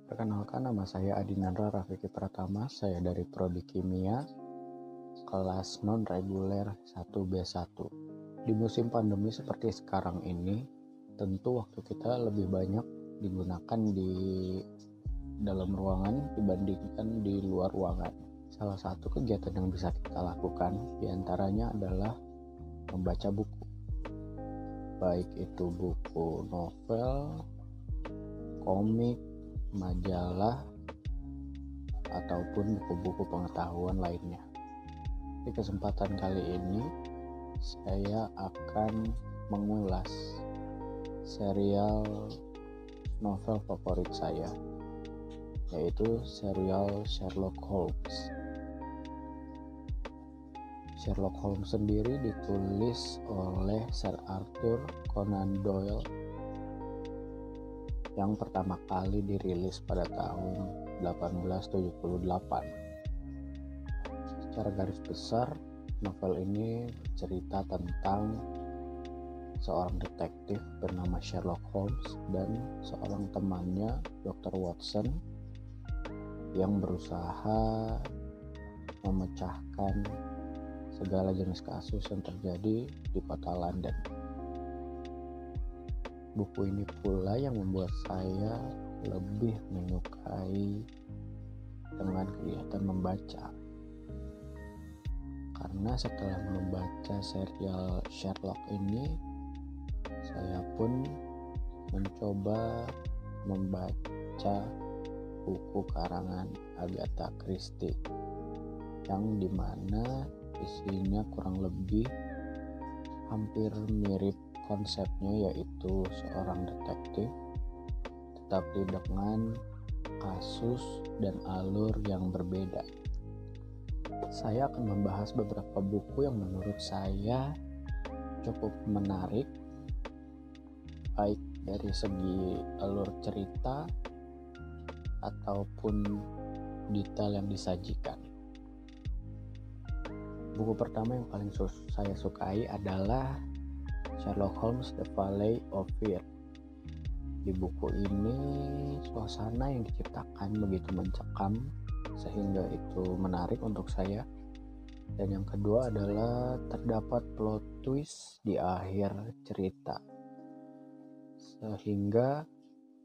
Perkenalkan, nama saya Adinandra Rafiki Pratama. Saya dari Prodi Kimia, kelas non-reguler 1B1. Di musim pandemi seperti sekarang ini, tentu waktu kita lebih banyak digunakan di dalam ruangan dibandingkan di luar ruangan. Salah satu kegiatan yang bisa kita lakukan diantaranya adalah membaca buku. Baik itu buku novel, komik, majalah, ataupun buku-buku pengetahuan lainnya. Di kesempatan kali ini, saya akan mengulas serial novel favorit saya, yaitu serial Sherlock Holmes. Sherlock Holmes sendiri ditulis oleh Sir Arthur Conan Doyle yang pertama kali dirilis pada tahun 1878. Secara garis besar, novel ini bercerita tentang seorang detektif bernama Sherlock Holmes dan seorang temannya, Dr. Watson, yang berusaha memecahkan segala jenis kasus yang terjadi di kota London. Buku ini pula yang membuat saya lebih menyukai dengan kegiatan membaca. Karena setelah membaca serial Sherlock ini, saya pun mencoba membaca buku karangan Agatha Christie yang dimana isinya kurang lebih hampir mirip konsepnya, yaitu seorang detektif tetapi dengan kasus dan alur yang berbeda. Saya akan membahas beberapa buku yang menurut saya cukup menarik, baik dari segi alur cerita ataupun detail yang disajikan. Buku pertama yang paling saya sukai adalah Sherlock Holmes: The Valley of Fear. Di buku ini suasana yang diciptakan begitu mencekam sehingga itu menarik untuk saya. Dan yang kedua adalah terdapat plot twist di akhir cerita, sehingga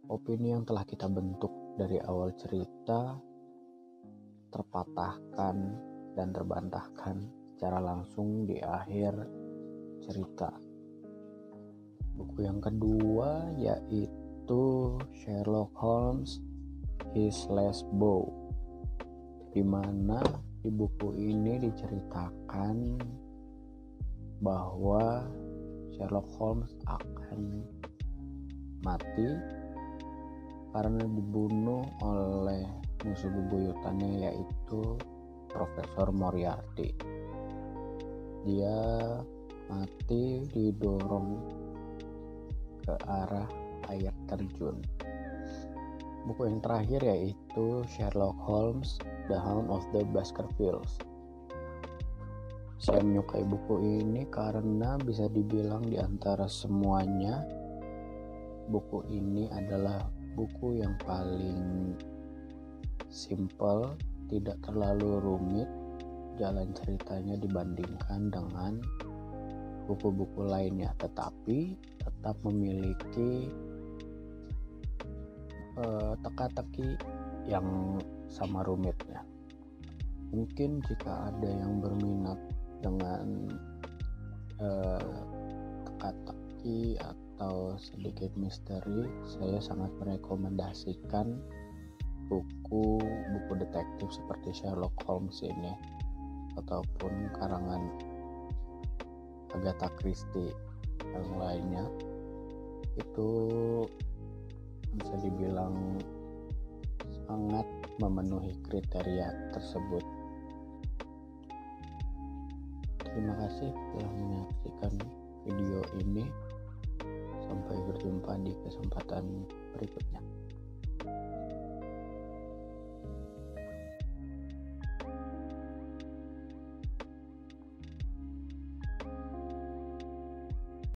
opini yang telah kita bentuk dari awal cerita terpatahkan dan terbantahkan secara langsung di akhir cerita. Buku yang kedua yaitu Sherlock Holmes: His Last Bow, di mana di buku ini diceritakan bahwa Sherlock Holmes akan mati karena dibunuh oleh musuh bebuyutannya, yaitu Profesor Moriarty. Dia mati didorong ke arah air terjun. Buku yang terakhir yaitu Sherlock Holmes: The Hound of the Baskervilles. Saya menyukai buku ini karena bisa dibilang di antara semuanya, buku ini adalah buku yang paling simple, tidak terlalu rumit jalan ceritanya dibandingkan dengan buku-buku lainnya, tetapi tetap memiliki teka-teki yang sama rumitnya. Mungkin jika ada yang berminat dengan teka-teki atau sedikit misteri, saya sangat merekomendasikan buku detektif seperti Sherlock Holmes ini ataupun karangan Agatha Christie yang lainnya. Itu bisa dibilang sangat memenuhi kriteria tersebut. Terima kasih telah menyaksikan video ini. Sampai berjumpa di kesempatan berikutnya.